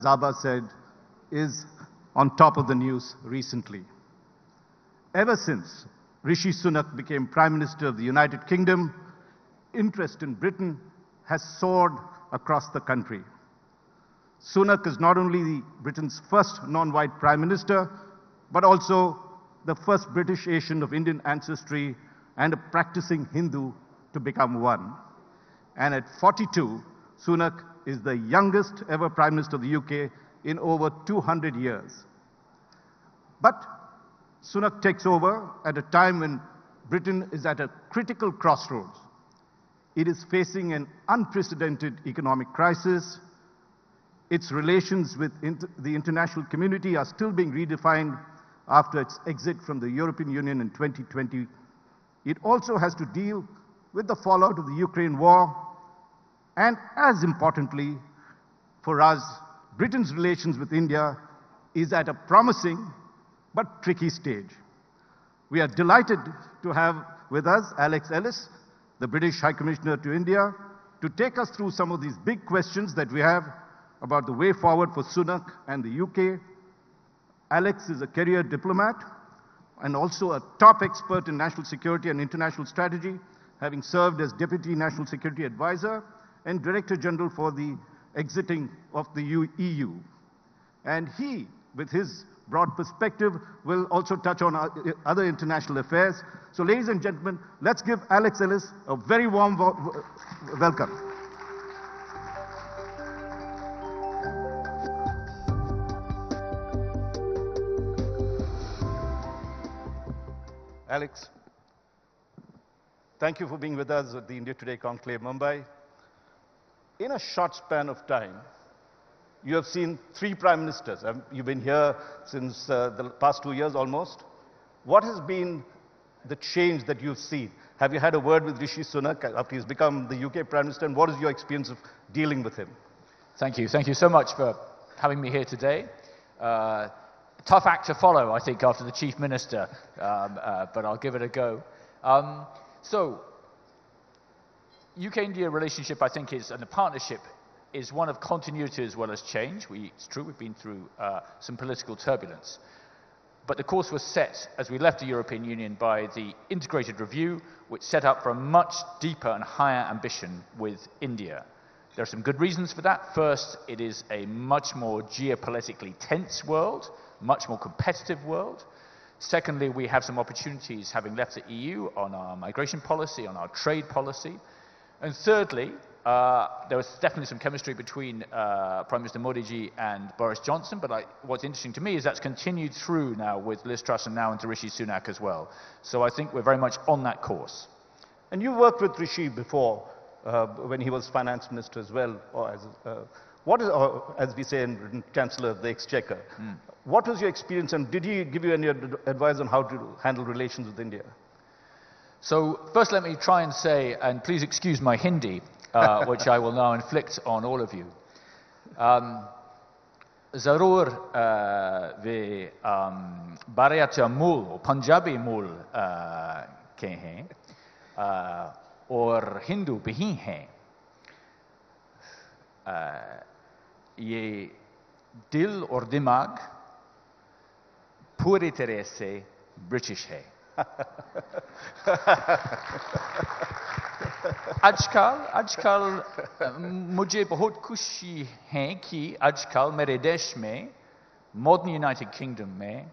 Zaba said, is on top of the news recently. Ever since Rishi Sunak became Prime Minister of the United Kingdom, interest in Britain has soared across the country. Sunak is not only Britain's first non-white Prime Minister, but also the first British Asian of Indian ancestry and a practicing Hindu to become one. And at 42, Sunak is the youngest ever Prime Minister of the UK in over 200 years. But Sunak takes over at a time when Britain is at a critical crossroads. It is facing an unprecedented economic crisis. Its relations with the international community are still being redefined after its exit from the European Union in 2020. It also has to deal with the fallout of the Ukraine war, and as importantly for us, Britain's relations with India is at a promising but tricky stage. We are delighted to have with us Ellis, the British High Commissioner to India, to take us through some of these big questions that we have about the way forward for Sunak and the UK. Alex is a career diplomat and also a top expert in national security and international strategy, having served as Deputy National Security Advisor and Director General for the exiting of the EU. And he, with his broad perspective, will also touch on other international affairs. So ladies and gentlemen, let's give Ellis a very warm welcome. Alex, thank you for being with us at the India Today Conclave, Mumbai. In a short span of time, you have seen 3 prime ministers. You've been here since the past 2 years almost. What has been the change that you've seen? Have you had a word with Rishi Sunak after he's become the UK Prime Minister, and what is your experience of dealing with him? Thank you. Thank you so much for having me here today. Tough act to follow, I think, after the Chief Minister, but I'll give it a go. So, UK-India relationship, I think, and the partnership is one of continuity as well as change. It's true, we've been through some political turbulence. But the course was set as we left the European Union by the integrated review, which set up for a much deeper and higher ambition with India. There are some good reasons for that. First, it is a much more geopolitically tense world, much more competitive world. Secondly, we have some opportunities, having left the EU, on our migration policy, on our trade policy. And thirdly, there was definitely some chemistry between Prime Minister Modi ji and Boris Johnson, but what's interesting to me is that's continued through now with Liz Truss and now into Rishi Sunak as well. So I think we're very much on that course. And you worked with Rishi before, when he was finance minister as well, or as we say in Britain, Chancellor of the Exchequer. What was your experience, and did he give you any advice on how to handle relations with India? So first let me try and say, and please excuse my Hindi, which I will now inflict on all of you. Zarur ve Bharatiya mool or Punjabi mool ke hain aur Hindu bhi hain. Ye dil aur dimag पूरी तरह से British है। आजकल मुझे बहुत खुशी है कि आजकल मेरे देश में मॉडर्न यूनाइटेड किंगडम में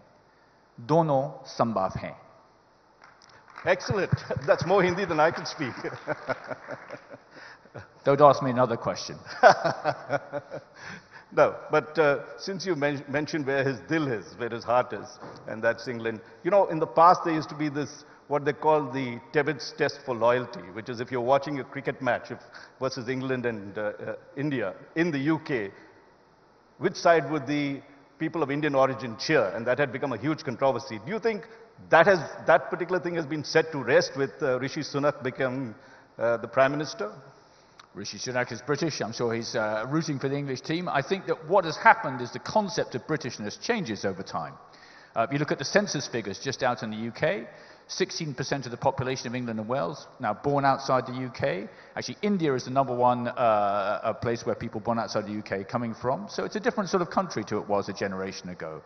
दोनों संभव हैं। Excellent. That's more Hindi than I can speak. Don't ask me another question. No, but since you mentioned where his dil is, where his heart is, and that's England. You know, in the past there used to be this, what they call the Tebbit's test for loyalty, which is if you're watching a cricket match versus England and India in the UK, which side would the people of Indian origin cheer? And that had become a huge controversy. Do you think that particular thing has been set to rest with Rishi Sunak becoming the Prime Minister? Rishi Sunak is British. I'm sure he's rooting for the English team. I think that what has happened is the concept of Britishness changes over time. If you look at the census figures just out in the UK, 16% of the population of England and Wales now born outside the UK. Actually, India is the #1 place where people born outside the UK are coming from. So it's a different sort of country to it was a generation ago.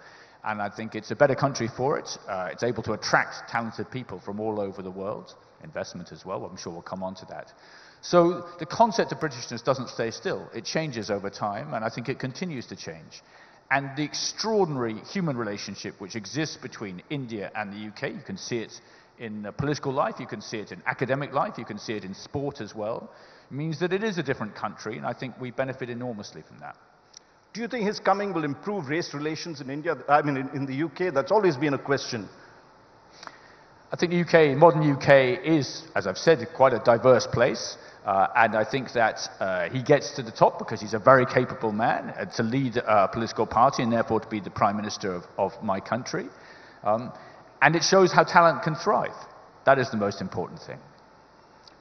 And I think it's a better country for it. It's able to attract talented people from all over the world. Investment as well, I'm sure we'll come on to that. So the concept of Britishness doesn't stay still. It changes over time, and I think it continues to change. And the extraordinary human relationship which exists between India and the UK, you can see it in political life, you can see it in academic life, you can see it in sport as well, means that it is a different country, and I think we benefit enormously from that. Do you think his coming will improve race relations in India? I mean, in the UK, that's always been a question. I think the UK, modern UK, is, as I've said, quite a diverse place. And I think that he gets to the top because he's a very capable man to lead a political party and therefore to be the Prime Minister of my country. And it shows how talent can thrive. That is the most important thing.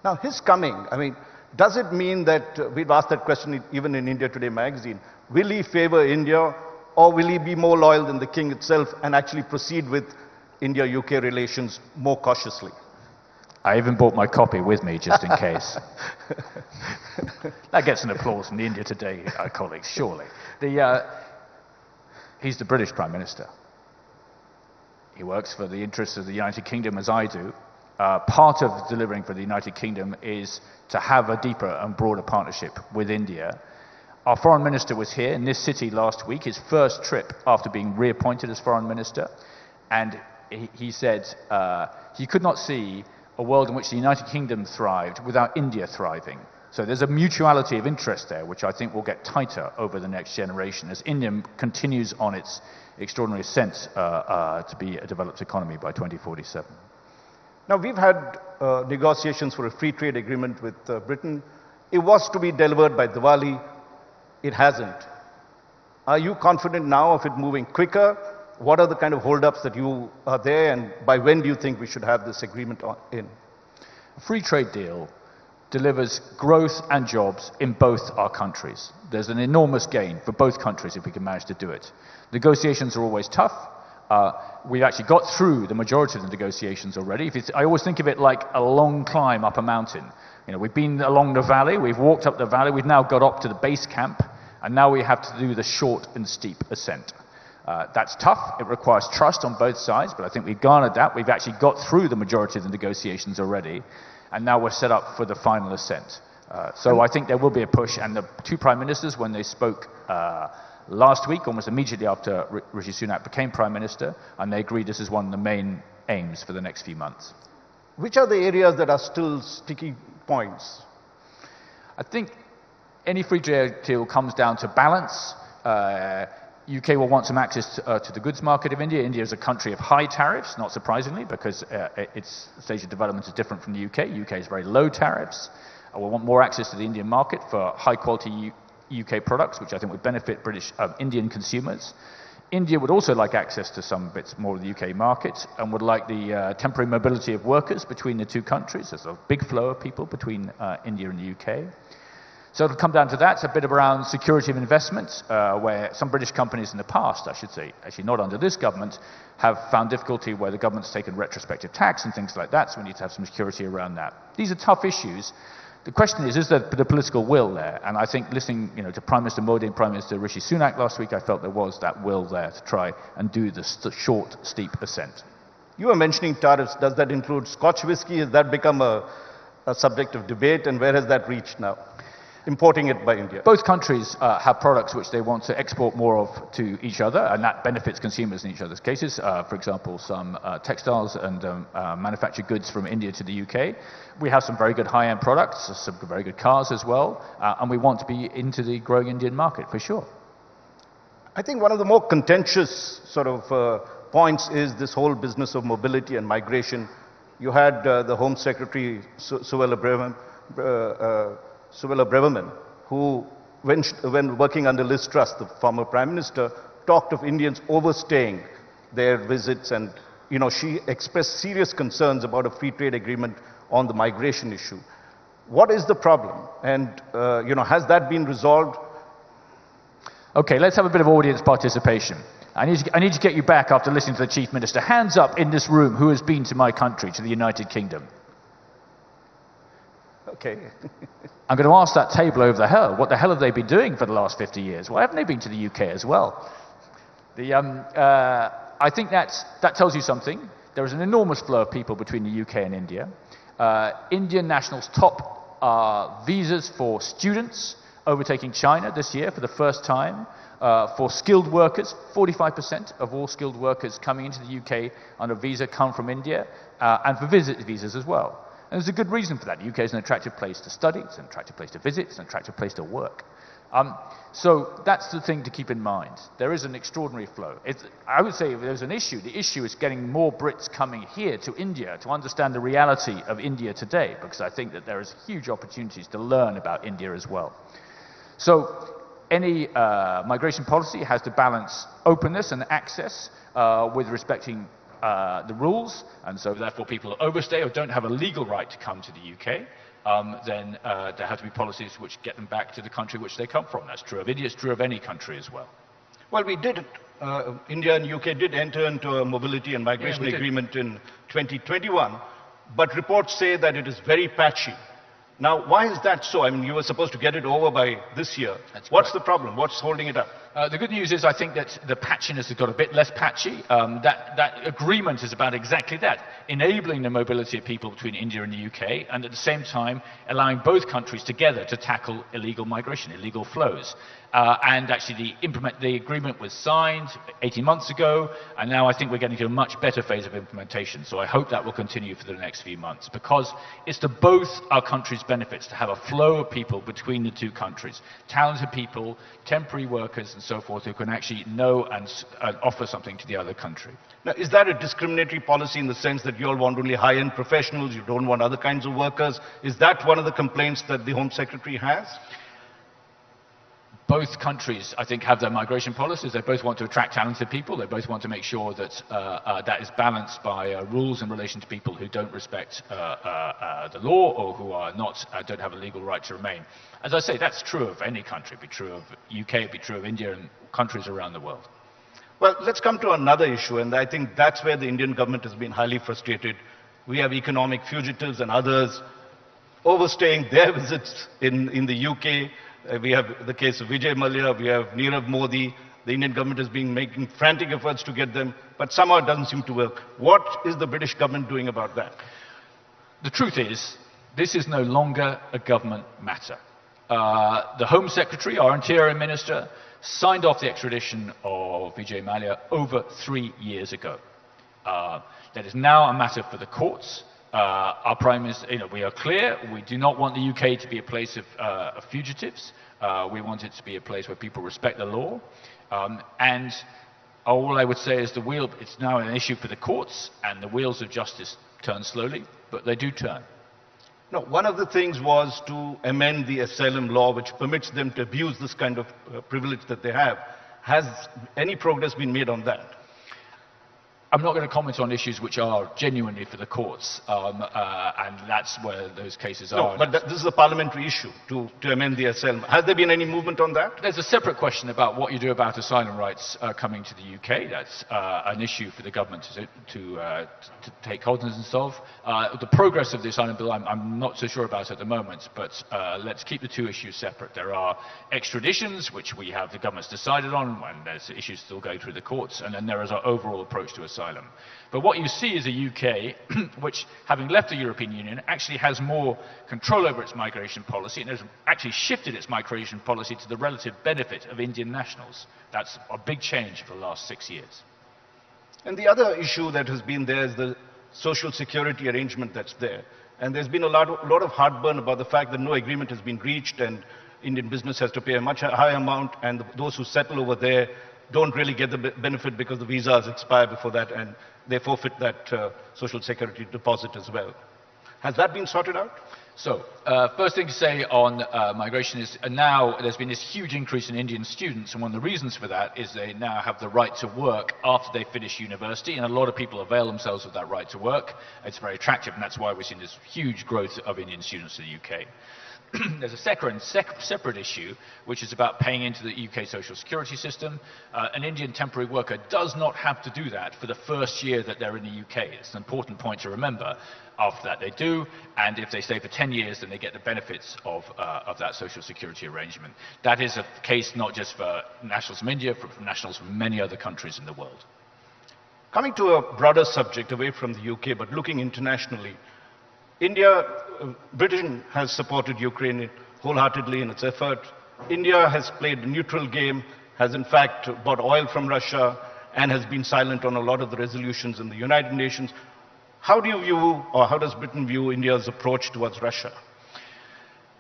Now, his coming, I mean, does it mean that, we've asked that question even in India Today magazine, will he favor India or will he be more loyal than the king itself and actually proceed with India-UK relations more cautiously? I even brought my copy with me, just in case. That gets an applause from the India Today colleagues, surely. He's the British Prime Minister. He works for the interests of the United Kingdom, as I do. Part of delivering for the United Kingdom is to have a deeper and broader partnership with India. Our Foreign Minister was here in this city last week, his first trip after being reappointed as Foreign Minister, and he said he could not see a world in which the United Kingdom thrived without India thriving. So there's a mutuality of interest there, which I think will get tighter over the next generation as India continues on its extraordinary ascent to be a developed economy by 2047. Now, we've had negotiations for a free trade agreement with Britain. It was to be delivered by Diwali. It hasn't. Are you confident now of it moving quicker? What are the kind of holdups that you are there, and by when do you think we should have this agreement in? A free trade deal delivers growth and jobs in both our countries. There's an enormous gain for both countries if we can manage to do it. Negotiations are always tough. We've actually got through the majority of the negotiations already. I always think of it like a long climb up a mountain. You know, we've been along the valley, we've walked up the valley, we've now got up to the base camp, and now we have to do the short and steep ascent. That's tough. It requires trust on both sides, but I think we've garnered that. We've actually got through the majority of the negotiations already, and now we're set up for the final ascent. So I think there will be a push, and the two prime ministers, when they spoke last week, almost immediately after Rishi Sunak became Prime Minister, and they agreed this is one of the main aims for the next few months. Which are the areas that are still sticky points? I think any free trade deal comes down to balance. UK will want some access to the goods market of India. India is a country of high tariffs, not surprisingly, because its stage of development is different from the UK. UK has very low tariffs. We'll want more access to the Indian market for high-quality UK products, which I think would benefit Indian consumers. India would also like access to some bits more of the UK market and would like the temporary mobility of workers between the two countries. There's a big flow of people between India and the UK. So it'll come down to that. It's a bit around security of investment, where some British companies in the past, I should say, actually not under this government, have found difficulty where the government's taken retrospective tax and things like that, so we need to have some security around that. These are tough issues. The question is there the political will there? And I think listening to Prime Minister Modi and Prime Minister Rishi Sunak last week, I felt there was that will there to try and do the short, steep ascent. You were mentioning tariffs. Does that include Scotch whisky? Has that become a subject of debate, and where has that reached now? Importing it by India. Both countries have products which they want to export more of to each other, and that benefits consumers in each other's cases. For example, some textiles and manufactured goods from India to the UK. We have some very good high-end products, some very good cars as well, and we want to be into the growing Indian market, for sure. I think one of the more contentious sort of points is this whole business of mobility and migration. You had the Home Secretary, Suella Braverman, who, when working under Liz Truss, the former Prime Minister, talked of Indians overstaying their visits, and she expressed serious concerns about a free trade agreement on the migration issue. What is the problem? And has that been resolved? Okay, let's have a bit of audience participation. I need to get you back after listening to the Chief Minister. Hands up in this room who has been to my country, to the United Kingdom. Okay. I'm going to ask that table over the hell, what the hell have they been doing for the last 50 years? Why haven't they been to the UK as well? I think that tells you something. There is an enormous flow of people between the UK and India. Indian nationals top visas for students, overtaking China this year for the first time. For skilled workers, 45% of all skilled workers coming into the UK on a visa come from India, and for visit visas as well. And there's a good reason for that. The UK is an attractive place to study, it's an attractive place to visit, it's an attractive place to work. So that's the thing to keep in mind. There is an extraordinary flow. I would say if there's an issue, the issue is getting more Brits coming here to India to understand the reality of India today, because I think that there is huge opportunities to learn about India as well. So any migration policy has to balance openness and access with respecting the rules, and so therefore people who overstay or don't have a legal right to come to the UK, then there have to be policies which get them back to the country which they come from. That's true of India, it's true of any country as well. Well, we did, India and UK did enter into a mobility and migration agreement in 2021, but reports say that it is very patchy. Now, why is that so? I mean, you were supposed to get it over by this year. What's the problem? What's holding it up? The good news is I think that the patchiness has got a bit less patchy. That agreement is about exactly that, enabling the mobility of people between India and the UK, and at the same time allowing both countries together to tackle illegal migration, illegal flows. And actually the agreement was signed 18 months ago, and now I think we're getting to a much better phase of implementation. So I hope that will continue for the next few months, because it's to both our countries' benefits to have a flow of people between the two countries, talented people, temporary workers and so forth, who can actually know and offer something to the other country. Now, is that a discriminatory policy in the sense that you all want only high-end professionals, you don't want other kinds of workers? Is that one of the complaints that the Home Secretary has? Both countries, I think, have their migration policies. They both want to attract talented people. They both want to make sure that that is balanced by rules in relation to people who don't respect the law or who are not, don't have a legal right to remain. As I say, that's true of any country. It'd be true of UK, it'd be true of India and countries around the world. Well, let's come to another issue, and I think that's where the Indian government has been highly frustrated. We have economic fugitives and others overstaying their visits in the UK. We have the case of Vijay Mallya, we have Nirav Modi. The Indian government has been making frantic efforts to get them, but somehow it doesn't seem to work. What is the British government doing about that? The truth is, this is no longer a government matter. The Home Secretary, our Interior Minister, signed off the extradition of Vijay Mallya over 3 years ago. That is now a matter for the courts. Our Prime Minister, we are clear, we do not want the UK to be a place of fugitives. We want it to be a place where people respect the law. And all I would say is it's now an issue for the courts, and the wheels of justice turn slowly, but they do turn. No, one of the things was to amend the asylum law, which permits them to abuse this kind of privilege that they have. Has any progress been made on that? I'm not going to comment on issues which are genuinely for the courts, and that's where those cases are. No, but this is a parliamentary issue to amend the asylum. Has there been any movement on that? There's a separate question about what you do about asylum rights coming to the UK. That's an issue for the government to take cognizance of. The progress of the asylum bill, I'm not so sure about at the moment, but let's keep the two issues separate. There are extraditions, which the government's decided on, and there's issues still going through the courts, and then there is our overall approach to asylum. But what you see is a UK which, having left the European Union, actually has more control over its migration policy and has actually shifted its migration policy to the relative benefit of Indian nationals. That's a big change for the last 6 years. And the other issue that has been there is the social security arrangement that's there. And there's been a lot of heartburn about the fact that no agreement has been reached and Indian business has to pay a much higher amount, and those who settle over there don't really get the benefit because the visas expire before that and they forfeit that social security deposit as well. Has that been sorted out? So, first thing to say on migration is now there's been this huge increase in Indian students, and one of the reasons for that is they now have the right to work after they finish university, and a lot of people avail themselves of that right to work. It's very attractive, and that's why we're seeing this huge growth of Indian students in the UK. there's a separate issue, which is about paying into the UK social security system. An Indian temporary worker does not have to do that for the first year that they're in the UK. It's an important point to remember. After that they do, and if they stay for 10 years, then they get the benefits of that social security arrangement. That is a case not just for nationals from India, but for nationals from many other countries in the world. Coming to a broader subject away from the UK, but looking internationally, Britain has supported Ukraine wholeheartedly in its effort. India has played a neutral game, has in fact bought oil from Russia, and has been silent on a lot of the resolutions in the United Nations. How do you view, or how does Britain view India's approach towards Russia?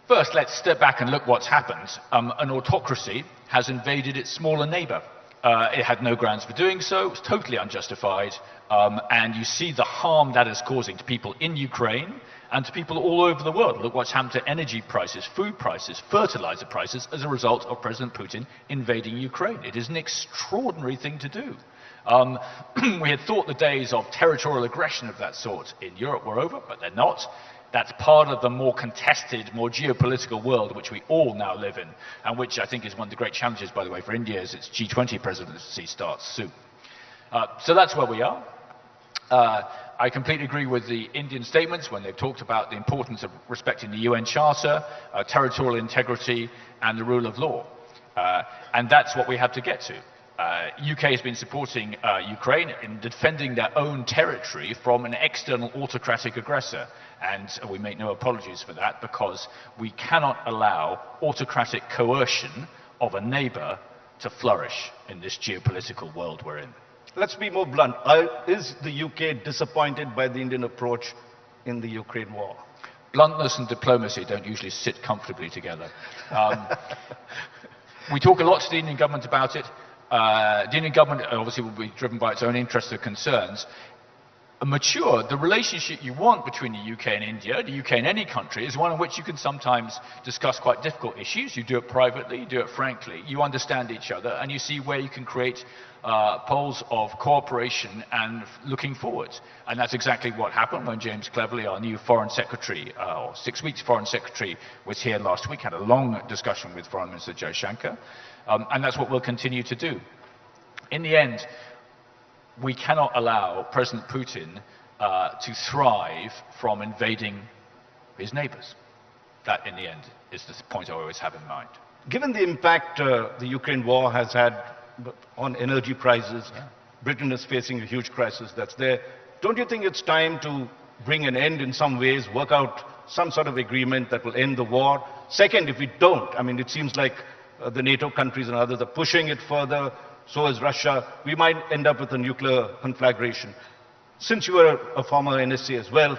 First, let's step back and look what's happened. An autocracy has invaded its smaller neighbour. It had no grounds for doing so, it was totally unjustified, and you see the harm that is causing to people in Ukraine and to people all over the world. Look what's happened to energy prices, food prices, fertilizer prices as a result of President Putin invading Ukraine. It is an extraordinary thing to do. We had thought the days of territorial aggression of that sort in Europe were over, but they're not. That's part of the more contested, more geopolitical world which we all now live in, and which I think is one of the great challenges, by the way, for India as its G20 presidency starts soon. So that's where we are. I completely agree with the Indian statements when they've talked about the importance of respecting the UN Charter, territorial integrity, and the rule of law. And that's what we have to get to. UK has been supporting Ukraine in defending their own territory from an external autocratic aggressor. And we make no apologies for that, because we cannot allow autocratic coercion of a neighbour to flourish in this geopolitical world we're in. Let's be more blunt. Is the UK disappointed by the Indian approach in the Ukraine war? Bluntness and diplomacy don't usually sit comfortably together. We talk a lot to the Indian government about it. The Indian government obviously will be driven by its own interests and concerns. The relationship you want between the UK and India, the UK and any country, is one in which you can sometimes discuss quite difficult issues. You do it privately, you do it frankly, you understand each other, and you see where you can create poles of cooperation and looking forward. And that's exactly what happened when James Cleverly, our new Foreign Secretary, or 6 weeks Foreign Secretary, was here last week, had a long discussion with Foreign Minister Jaishankar, and that's what we'll continue to do. In the end, we cannot allow President Putin to thrive from invading his neighbours. That, in the end, is the point I always have in mind. Given the impact the Ukraine war has had on energy prices, Britain is facing a huge crisis that's there. Don't you think it's time to bring an end in some ways, work out some sort of agreement that will end the war? Second, if we don't, I mean, it seems like the NATO countries and others are pushing it further, so is Russia, we might end up with a nuclear conflagration. Since you were a former NSA as well,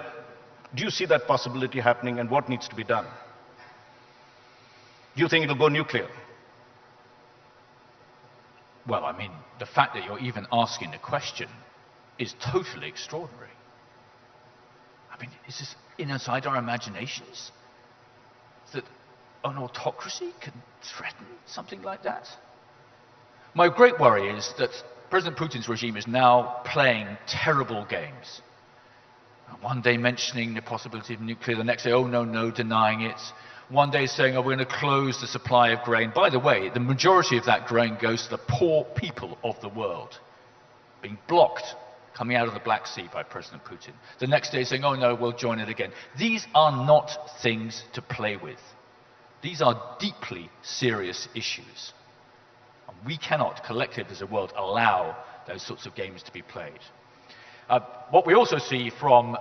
do you see that possibility happening, and what needs to be done? Do you think it'll go nuclear? Well, I mean, the fact that you're even asking the question is totally extraordinary. I mean, is this inside our imaginations that an autocracy can threaten something like that? My great worry is that President Putin's regime is now playing terrible games. One day mentioning the possibility of nuclear, the next day, oh no, no, denying it. One day saying, oh, we're going to close the supply of grain. By the way, the majority of that grain goes to the poor people of the world, being blocked coming out of the Black Sea by President Putin. The next day saying, oh no, we'll join it again. These are not things to play with. These are deeply serious issues. And we cannot, collectively as a world, allow those sorts of games to be played. What we also see from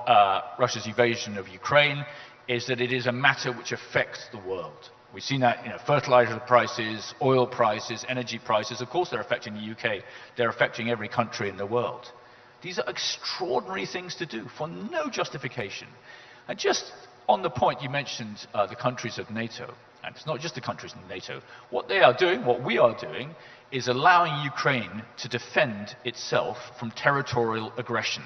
Russia's invasion of Ukraine is that it is a matter which affects the world. We've seen that, fertilizer prices, oil prices, energy prices, of course they're affecting the UK, they're affecting every country in the world. These are extraordinary things to do for no justification. And just on the point you mentioned the countries of NATO, and it's not just the countries in NATO, what they are doing, what we are doing, is allowing Ukraine to defend itself from territorial aggression,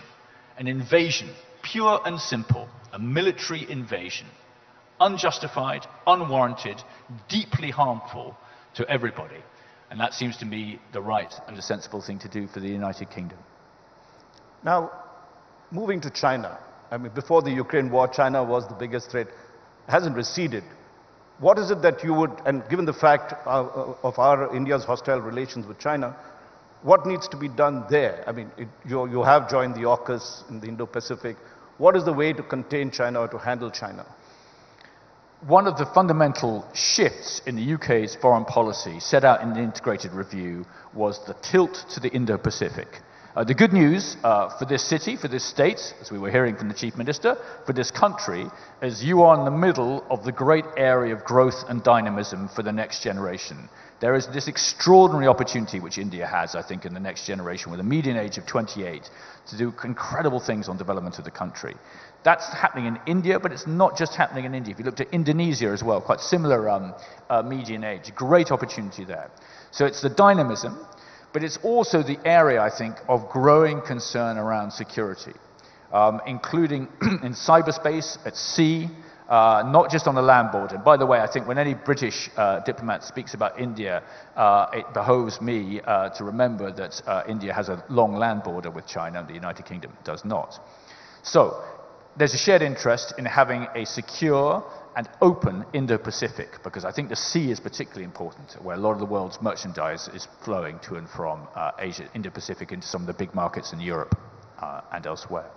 an invasion, pure and simple, a military invasion, unjustified, unwarranted, deeply harmful to everybody. And that seems to me the right and the sensible thing to do for the United Kingdom. Now, moving to China, I mean, before the Ukraine war, China was the biggest threat. It hasn't receded. what is it that you would, and given the fact of India's hostile relations with China, what needs to be done there? I mean, you have joined the AUKUS in the Indo-Pacific. What is the way to contain China or to handle China? One of the fundamental shifts in the UK's foreign policy set out in the integrated review was the tilt to the Indo-Pacific. The good news for this city, for this state, as we were hearing from the Chief Minister, for this country, is you are in the middle of the great area of growth and dynamism for the next generation. There is this extraordinary opportunity which India has, I think, in the next generation, with a median age of 28, to do incredible things on development of the country. That's happening in India, but it's not just happening in India. If you looked at Indonesia as well, quite similar median age, great opportunity there. So it's the dynamism, but it's also the area, I think, of growing concern around security, including in cyberspace, at sea, not just on the land border. By the way, I think when any British diplomat speaks about India, it behoves me to remember that India has a long land border with China, and the United Kingdom does not. So there's a shared interest in having a secure and open Indo-Pacific, because I think the sea is particularly important, where a lot of the world's merchandise is flowing to and from Asia, Indo-Pacific, into some of the big markets in Europe and elsewhere.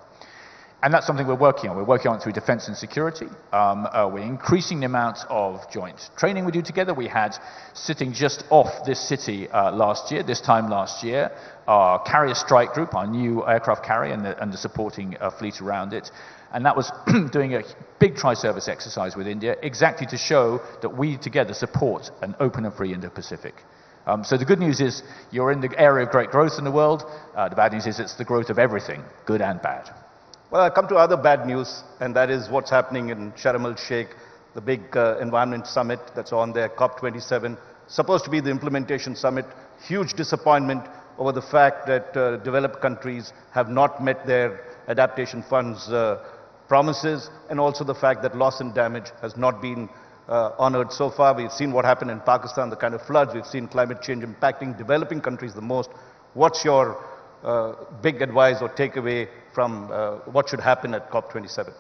And that's something we're working on. We're working on it through defense and security. We're increasing the amount of joint training we do together. We had, sitting just off this city this time last year, our carrier strike group, our new aircraft carrier and the supporting fleet around it. And that was doing a big tri-service exercise with India, exactly to show that we together support an open and free Indo-Pacific. So the good news is you're in the area of great growth in the world. The bad news is it's the growth of everything, good and bad. Well, I come to other bad news, and that is what's happening in Sharm el-Sheikh, the big environment summit that's on there, COP27, supposed to be the implementation summit. Huge disappointment over the fact that developed countries have not met their adaptation funds promises, and also the fact that loss and damage has not been honored so far. We've seen what happened in Pakistan, the kind of floods. We've seen climate change impacting developing countries the most. What's your big advice or takeaway from what should happen at COP27?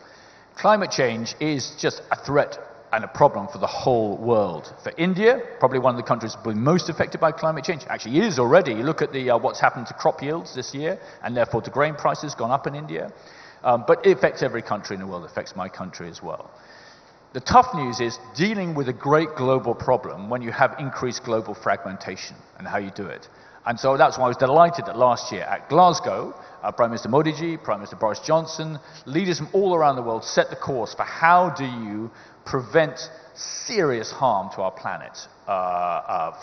Climate change is just a threat and a problem for the whole world. For India, probably one of the countries most affected by climate change, actually is already. You look at what's happened to crop yields this year, and therefore to grain prices gone up in India. But it affects every country in the world. It affects my country as well. The tough news is dealing with a great global problem when you have increased global fragmentation and how you do it. And so that's why I was delighted that last year at Glasgow, Prime Minister Modi, Prime Minister Boris Johnson, leaders from all around the world set the course for how do you prevent serious harm to our planet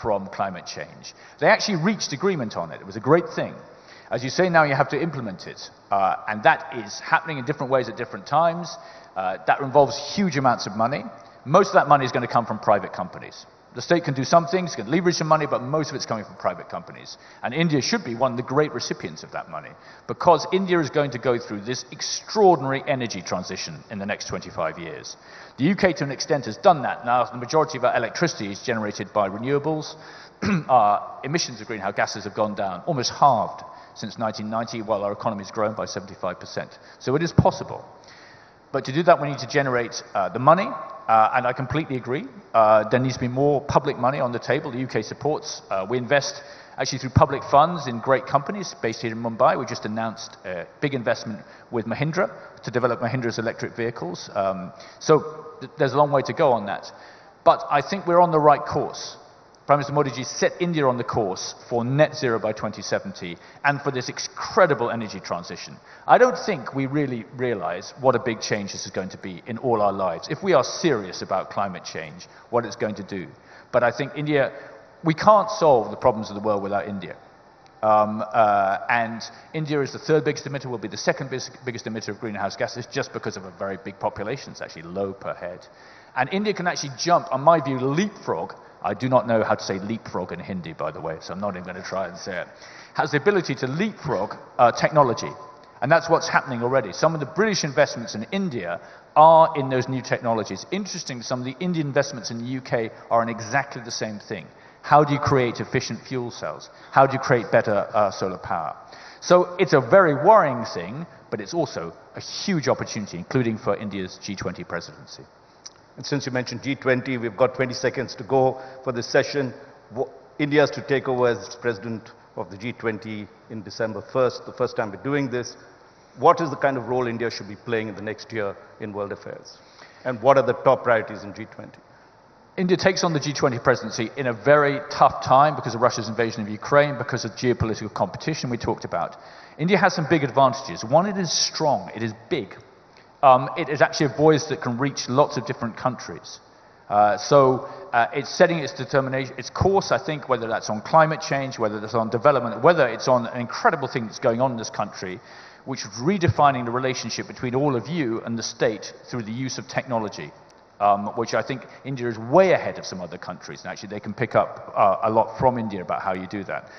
from climate change. They actually reached agreement on it. It was a great thing. As you say, now you have to implement it. And that is happening in different ways at different times. That involves huge amounts of money. Most of that money is going to come from private companies. The state can do some things, can leverage some money, but most of it's coming from private companies. And India should be one of the great recipients of that money, because India is going to go through this extraordinary energy transition in the next 25 years. The UK, to an extent, has done that. Now, the majority of our electricity is generated by renewables. Our emissions of greenhouse gases have gone down, almost halved since 1990, while our economy has grown by 75%. So it is possible. But to do that, we need to generate the money, and I completely agree. There needs to be more public money on the table. The UK supports. We invest actually through public funds in great companies based here in Mumbai. We just announced a big investment with Mahindra to develop Mahindra's electric vehicles. So there's a long way to go on that. But I think we're on the right course. Prime Minister Modi set India on the course for net zero by 2070 and for this incredible energy transition. I don't think we really realize what a big change this is going to be in all our lives, if we are serious about climate change, what it's going to do. But I think India, we can't solve the problems of the world without India. And India is the third biggest emitter, will be the second biggest emitter of greenhouse gases, just because of a very big population. It's actually low per head. And India can actually jump, on my view, leapfrog. I do not know how to say leapfrog in Hindi, by the way, so I'm not even going to try and say it. Has the ability to leapfrog technology. And that's what's happening already. Some of the British investments in India are in those new technologies. Interesting, some of the Indian investments in the UK are in exactly the same thing. How do you create efficient fuel cells? How do you create better solar power? So it's a very worrying thing, but it's also a huge opportunity, including for India's G20 presidency. And since you mentioned G20, we've got 20 seconds to go for this session. India is to take over as president of the G20 in December 1st, the first time we're doing this. What is the kind of role India should be playing in the next year in world affairs? And what are the top priorities in G20? India takes on the G20 presidency in a very tough time because of Russia's invasion of Ukraine, because of geopolitical competition we talked about. India has some big advantages. One, it is strong, it is big. It is actually a voice that can reach lots of different countries. It's setting its determination, its course, I think, whether that's on climate change, whether that's on development, whether it's on an incredible thing that's going on in this country, which is redefining the relationship between all of you and the state through the use of technology, which I think India is way ahead of some other countries. And actually, they can pick up a lot from India about how you do that.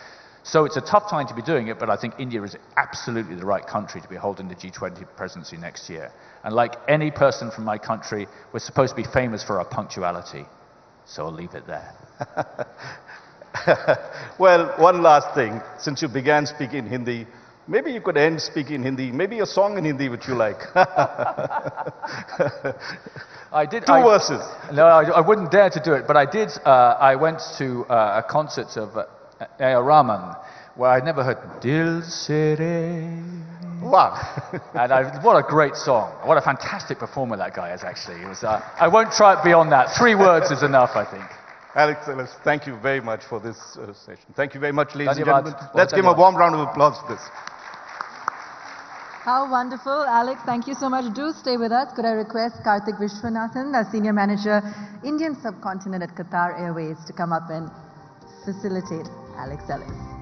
So it's a tough time to be doing it, but I think India is absolutely the right country to be holding the G20 presidency next year. And like any person from my country, we're supposed to be famous for our punctuality. So I'll leave it there. Well, one last thing. Since you began speaking Hindi, maybe you could end speaking in Hindi. Maybe a song in Hindi which you like. I did. Two verses. No, I wouldn't dare to do it, but I did. I went to a concert of A.R. Rahman, where I'd never heard Dil Se Re. Wow. And what a great song. What a fantastic performer that guy is, actually. It was, I won't try it beyond that. 3 words is enough, I think. Alex Ellis, thank you very much for this session. Thank you very much, ladies and Dhanyavad. gentlemen. Let's give him a warm round of applause for this. How wonderful. Alex, thank you so much. Do stay with us. Could I request Karthik Vishwanathan, our Senior Manager, Indian Subcontinent at Qatar Airways, to come up and facilitate Alex Ellis.